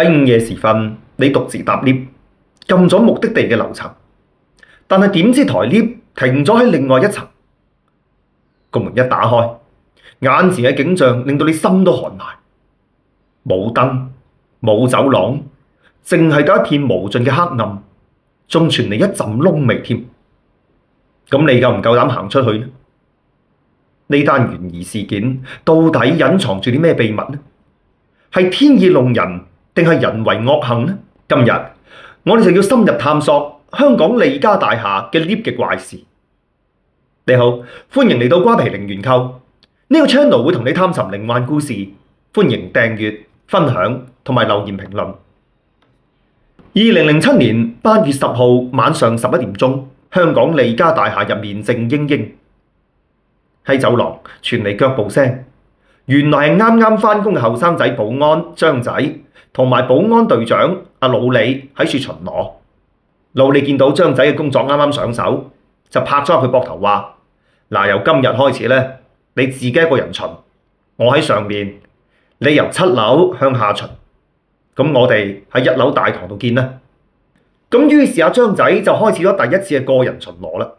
喺午夜時分，你獨自搭 lift，撳咗目的地嘅樓層，但係點知台 lift 停咗喺另外一層，個門一打開，眼前嘅景象令到你心都寒埋，冇燈，冇走廊，淨係得一片無盡嘅黑暗，仲傳嚟一陣燶味添。咁你夠唔夠膽行出去呢？呢單懸疑事件到底隱藏住啲咩秘密呢？係天意弄人定係人為惡行呢？今日我哋就要深入探索香港利嘉大廈嘅 lift 嘅怪事。你好，歡迎嚟到瓜皮靈元購，呢個 channel 會同你探尋靈幻故事，歡迎訂閱、分享同埋留言評論。2007年8月10號晚上11點鐘，香港利嘉大廈入面靜英英，喺走廊傳嚟腳步聲，原來係啱啱返工嘅後生仔保安張仔同埋保安隊長阿老李喺處巡邏。老李見到張仔嘅工作啱啱上手，就拍咗入佢膊頭話：嗱，由今日開始咧，你自己一個人巡，我喺上面，你由7樓向下巡，咁我哋喺1樓大堂度見啦。咁於是阿張仔就開始咗第一次嘅個人巡邏啦。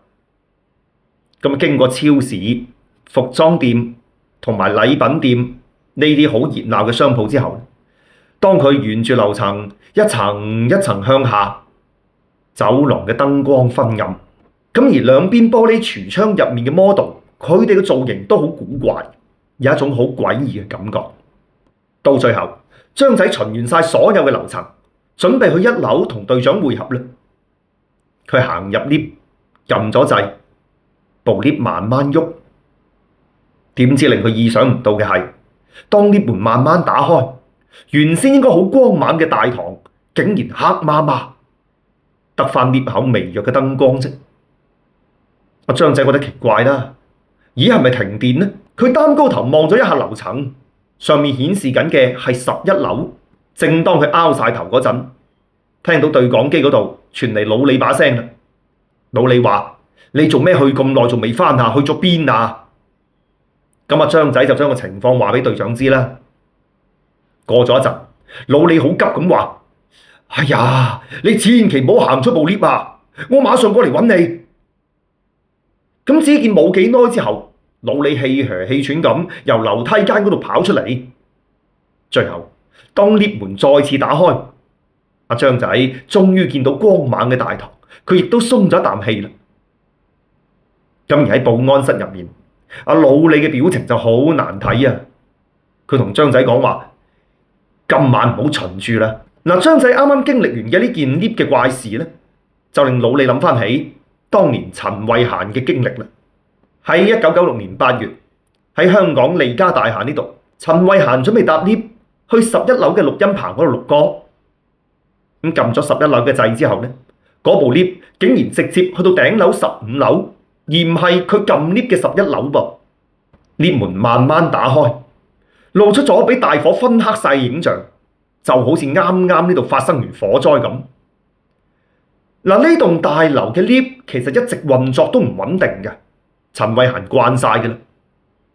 咁經過超市、服裝店同埋禮品店呢啲好熱鬧嘅商鋪之後，當佢沿住樓層一層一層向下，走廊嘅燈光昏暗，咁而兩邊玻璃櫥窗入面嘅 model， 佢哋嘅造型都好古怪，有一種好詭異嘅感覺。到最後，張仔巡完晒所有嘅樓層，準備去1樓同隊長會合啦。佢行入 lift， 撳咗掣，部 lift 慢慢喐。點知令佢意想唔到嘅係，當 lift 門慢慢打開，原先應該好光猛嘅大堂，竟然黑麻麻，得返 lift 口微弱嘅燈光啫。阿張仔覺得奇怪啦，咦，係咪停電呢？佢擔高頭望咗一下樓層，上面顯示緊嘅係11樓。正當佢拗晒頭嗰陣，聽到對講機嗰度傳嚟老李把聲啦。老李話：你做咩去咁耐仲未返啊？去咗邊啊？咁阿張仔就將個情況話俾隊長知啦。過咗一陣，老李好急咁話：哎呀，你千祈唔好行出部 lift 啊！我馬上過嚟揾你。咁只見冇幾耐之後，老李氣噓氣喘咁由樓梯間嗰度跑出嚟。最後，當 lift 門再次打開，阿張仔終於見到光猛嘅大堂，佢亦都鬆咗一啖氣啦。咁而喺保安室入面，阿老李嘅表情就好難睇啊！佢同張仔講話：今晚唔好巡住啦。嗱，張仔啱啱經歷完嘅呢件 lift 嘅怪事咧，就令老李諗翻起當年陳慧嫻嘅經歷啦。喺1996年8月，喺香港利嘉大廈呢度，陳慧嫻準備搭 lift去11樓嘅錄音棚嗰度錄歌。咁撳咗11樓嘅掣之後咧，嗰部 lift 竟然直接去到頂樓15樓，而唔係佢撳 lift 嘅11樓噃。lift 門慢慢打開，露出咗俾大火燻黑晒嘅影像，就好似啱啱呢度發生完火災咁。嗱，呢棟大樓嘅 lift 其實一直運作都唔穩定嘅，陳慧嫻慣晒嘅啦。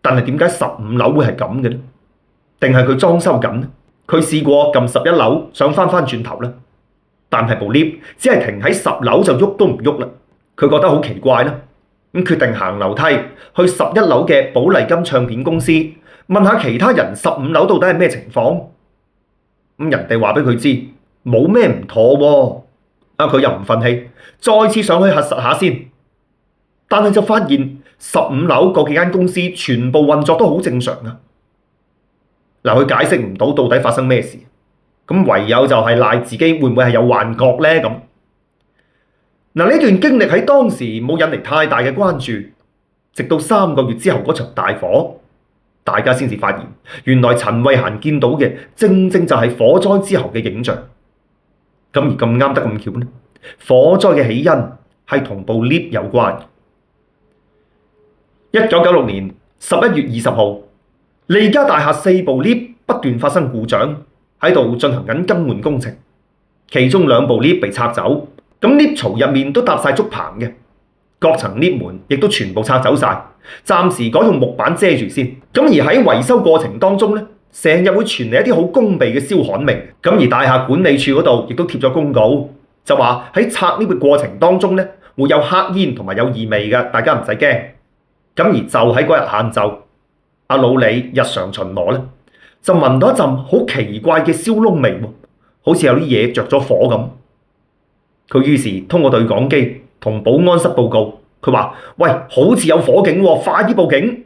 但係點解15樓會係咁嘅呢？定係佢裝修緊呢？佢試過撳11樓想翻轉頭啦，但係部 lift 只係停喺10樓就喐都唔喐啦。佢覺得好奇怪啦，咁決定行樓梯去11樓嘅寶麗金唱片公司問下其他人15樓到底係咩情況。咁人哋話俾佢知冇咩唔妥喎。佢又唔忿氣，再次上去核實下先。但係就發現15樓嗰幾間公司全部運作都好正常啊。嗱，佢解釋唔到底發生咩事，咁唯有就係賴自己會唔會係有幻覺呢？咁嗱，呢段經歷喺當時冇引嚟太大嘅關注，直到3個月之後嗰場大火，大家先至發現原來陳慧嫻見到嘅正正就係火災之後嘅影像。咁而咁啱得咁巧呢，火災嘅起因係同部 lift 有關。1996年11月20號，利嘉大廈4部 lift 不斷發生故障，喺度進行緊更換工程。其中2部 lift 被拆走，咁 lift 槽入面都搭晒竹棚嘅，各層 lift 門亦都全部拆走晒，暫時改用木板遮住先。咁而喺維修過程當中咧，成日會傳嚟一啲好攻鼻嘅燒焊味。咁而大廈管理處嗰度亦都貼咗公告，就話喺拆 lift 嘅過程當中咧，會有黑煙同埋有異味嘅，大家唔使驚。咁而就喺嗰日晏晝，阿老李日常巡邏咧，就聞到一陣好奇怪嘅燒燶味喎，好似有啲嘢着咗火咁。佢於是通過對講機同保安室報告，佢話：喂，好似有火警喎，快啲報警！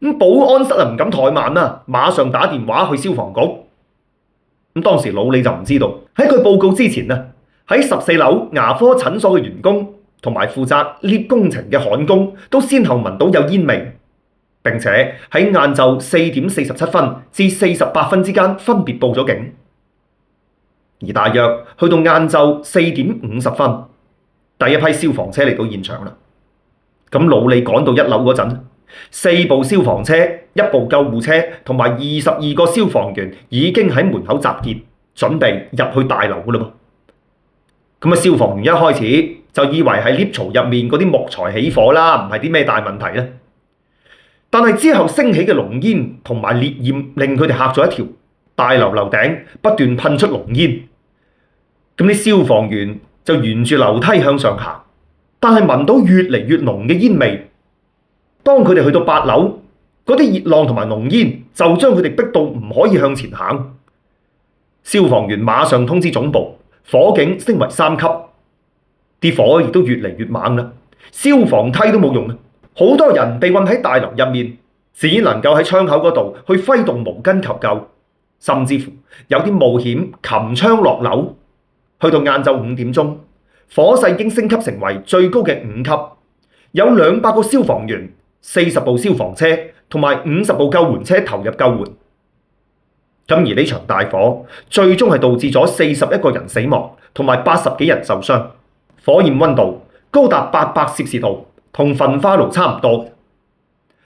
咁保安室唔敢怠慢啦，馬上打電話去消防局。咁當時老李就唔知道，喺佢報告之前啊，喺14樓牙科診所嘅員工同埋負責 lift 工程嘅焊工都先後聞到有煙味，並且喺晏晝4點47分至48分之間分別報咗警。而大約去到晏晝4點50分，第一批消防車嚟到現場啦。咁老李趕到1樓嗰陣，4部消防車、1部救護車同埋22個消防員已經喺門口集結，準備入去大樓噶啦噃。咁消防員一開始就以為係 lift 槽入面嗰啲木材起火啦，唔係啲咩大問題咧。但係之後升起嘅濃煙同埋烈焰令佢哋嚇咗一跳，大樓樓頂不斷噴出濃煙。咁啲消防員就沿住樓梯向上行，但係聞到越嚟越濃嘅煙味。當佢哋去到8樓，嗰啲熱浪同埋濃煙就將佢哋逼到唔可以向前行。消防員馬上通知總部，火警升為3級，啲火亦都越嚟越猛啦。消防梯都冇用啦，好多人被困喺大樓入面，只能夠喺窗口嗰度去揮動毛巾求救，甚至乎有啲冒險擒窗落樓。去到晏晝5點鐘，火勢已經升級成為最高嘅5級，有200個消防員、40部消防車同埋50部救援車投入救援。咁而呢場大火最終係導致咗41個人死亡同埋80幾人受傷，火焰溫度高達800攝氏度，同焚化爐差唔多。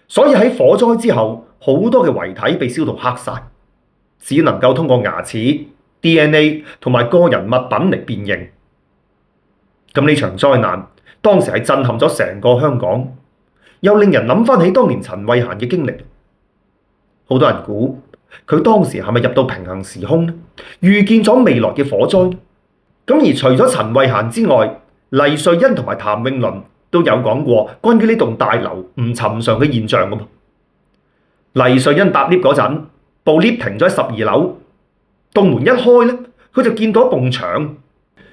所以喺火災之後，好多嘅遺體被燒到黑晒，只能夠通過牙齒、DNA 同埋個人物品嚟辨認。咁呢場災難當時係震撼咗成個香港，又令人諗翻起當年陳慧嫻嘅經歷。好多人估佢當時係咪入到平行時空呢？預見咗未來嘅火災呢？咁而除咗陳慧嫻之外，黎瑞恩同埋譚詠麟都有講過關於呢棟大樓唔尋常嘅現象㗎嘛。黎瑞恩搭 lift 嗰陣，部 lift 停咗喺12樓。棟門一開咧，佢就見到一埲牆。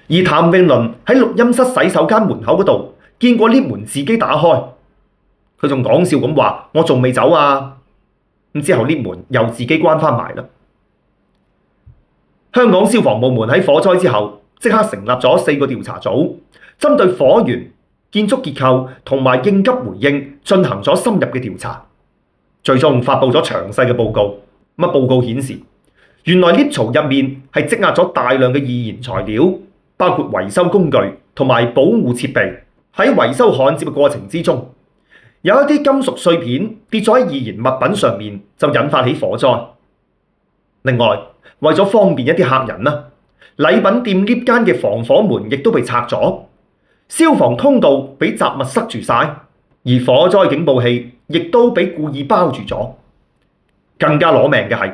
而譚詠麟喺錄音室洗手間門口嗰度見過 lift 門自己打開，佢仲講笑咁話：我仲未走啊！咁之後 lift 門又自己關翻埋啦。香港消防部門喺火災之後即刻成立咗4個調查組，針對火源、建築結構同埋應急回應進行咗深入嘅調查，最終發布咗詳細嘅報告。報告顯示，原來 lift 槽入面係積壓咗大量嘅易燃材料，包括維修工具同埋保護設備。喺維修焊接嘅過程之中，有一啲金屬碎片跌咗喺易燃物品上面，就引發起火災。另外，為咗方便一啲客人啦，禮品店 lift 間嘅防火門亦都被拆咗，消防通道俾雜物塞住晒，而火災警報器亦都俾故意包住咗。更加攞命嘅係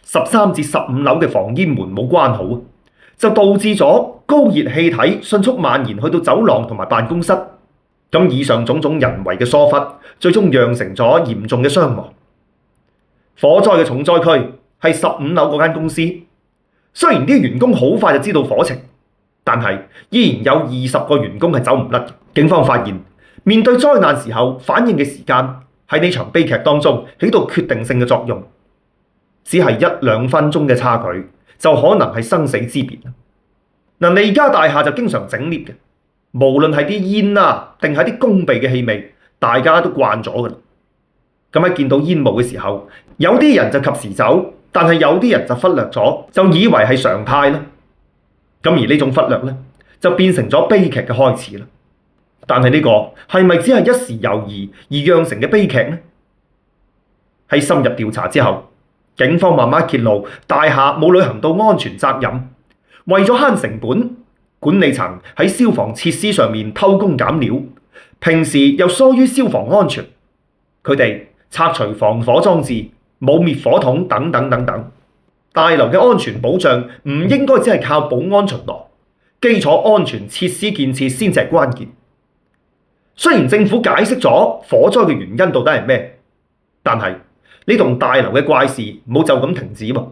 13至15樓嘅防煙門冇關好，就導致咗高熱氣體迅速蔓延去到走廊同埋辦公室。咁以上種種人為嘅疏忽，最終釀成咗嚴重嘅傷亡。火災嘅重災區係15樓嗰間公司，雖然啲員工好快就知道火情，但係依然有20個員工係走唔甩。警方發現，面對災難時候反應嘅時間喺呢場悲劇當中起到決定性嘅作用，只係1-2分鐘嘅差距就可能係生死之別。利嘉大廈就經常整 lift 嘅，無論係啲煙定係啲攻鼻嘅氣味，大家都慣咗㗎啦。咁喺見到煙霧嘅時候，有啲人就及時走，但係有啲人就忽略咗，就以為係常態啦。咁而呢種忽略咧，就變成咗悲劇嘅開始啦。但係呢個係咪只係一時猶豫而釀成嘅悲劇呢？喺深入調查之後，警方慢慢揭露大廈冇履行到安全責任，為咗慳成本，管理層喺消防設施上面偷工減料，平時又疏於消防安全。佢哋拆除防火裝置，冇滅火筒等等等等。大樓嘅安全保障唔應該只係靠保安巡邏，基礎安全設施建設先至係關鍵。雖然政府解釋咗火災嘅原因到底係咩，但係呢棟大樓嘅怪事冇就咁停止喎。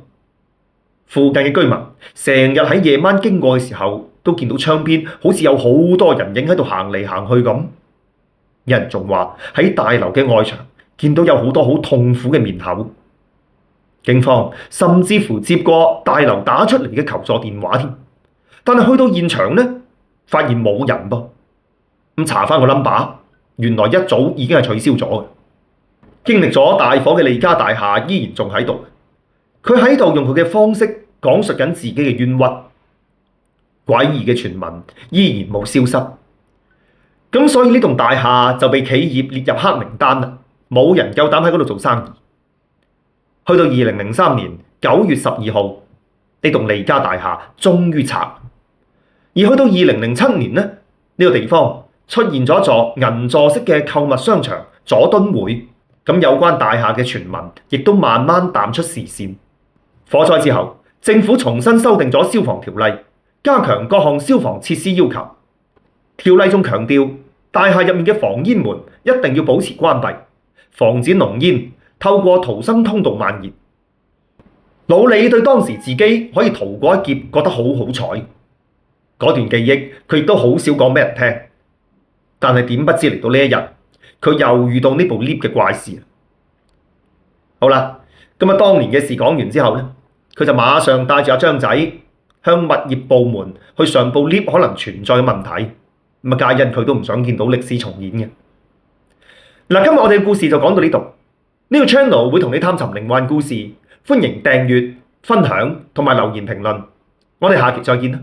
附近嘅居民成日喺夜晚經過嘅時候，都見到窗邊好似有好多人影喺度行嚟行去咁。有人仲話喺大樓嘅外牆見到有好多好痛苦嘅面口。警方甚至乎接過大樓打出嚟嘅求助電話添，但係去到現場呢，發現冇人噃。咁查翻個 number， 原來一早已經係取消咗嘅。經歷咗大火嘅利嘉大廈依然仲喺度，佢喺度用佢嘅方式講述緊自己嘅冤屈，詭異嘅傳聞依然冇消失。咁所以呢棟大廈就被企業列入黑名單啦，冇人夠膽喺嗰度做生意。去到2003年9月12號，呢棟利嘉大廈終於拆。而去到2007年呢，呢個地方出現咗一座銀座式嘅購物商場佐敦匯，咁有關大廈嘅傳聞亦都慢慢淡出視線。火災之後，政府重新修訂咗消防條例，加強各項消防設施要求。條例中強調，大廈入面嘅防煙門一定要保持關閉，防止濃煙透過逃生通道蔓延。老李對當時自己可以逃過一劫覺得好好彩，嗰段記憶佢亦都好少講俾人聽。但係點不知嚟到呢一日，佢又遇到呢部 lift 嘅怪事。好啦，咁啊，當年嘅事講完之後呢，佢就馬上帶住阿張仔向物業部門去上報 lift 可能存在嘅問題。咁啊，皆因佢都唔想見到歷史重演嘅。嗱，今日我哋嘅故事就講到呢度。呢個 channel 會同你探尋靈幻故事，歡迎訂閱、分享同埋留言評論。我哋下期再見啦！